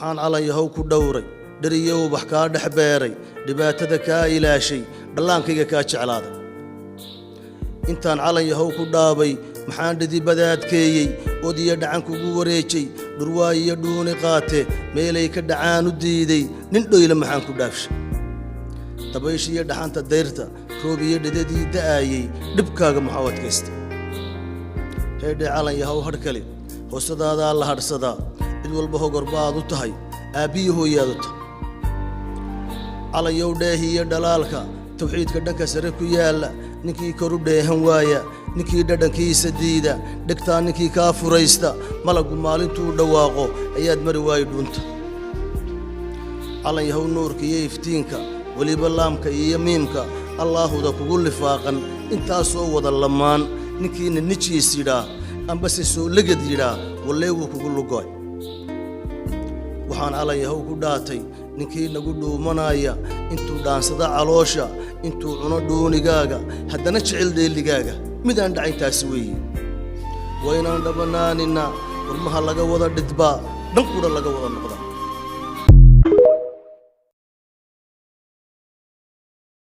waxaan calan yahow ku dhowray dhariyow wax kaa dhex beeray dhibaatada kaa ilaashay dhallaankayga kaa jeclaaday intaan calan yahow ku dhaabay maxaan dhidibada adkeeyey odiyo dhacan kugu wareejay dhurwaay iyo dhuuni qaate meelay ka dhacaan u diiday nin dhoyle maxaan ku dhaafshay dabaysh iyo dhaxanta dayrta roob iyo dhidadii da'aayey dhibkaaga maxaa adkaystay heedhe calan yahow hadh kale hoosadaada la hadhsadaa cid walba hogor baad u tahay aabbiyo hooyaad u tahay calan yow dheehi iyo dhalaalka tawxiidka dhanka sare ku yaalla ninkii koru dheehan waaya ninkii dhadhankiisa diida dhegtaa ninkii kaa furaysta malagu maalintuu dhawaaqo ayaad mari waayi dhuunta calan yahow nuurka iyo iftiinka weliba laamka iyo miimka allaahuda kugu lifaaqan intaasoo wada lamaan ninkiina nijiis yidhaa ambase soo legad yidhaa wallee wuu kugu lugoy waxaan calan yahow ku dhaatay ninkii nagu dhuumanaya intuu dhaansada caloosha intuu cuno dhuunigaaga haddana jecel dheeligaaga midaan dhacayntaasi weeye waa inaan dhabanaanina warmaha laga wada dhidbaa dhan qudha laga wada noqda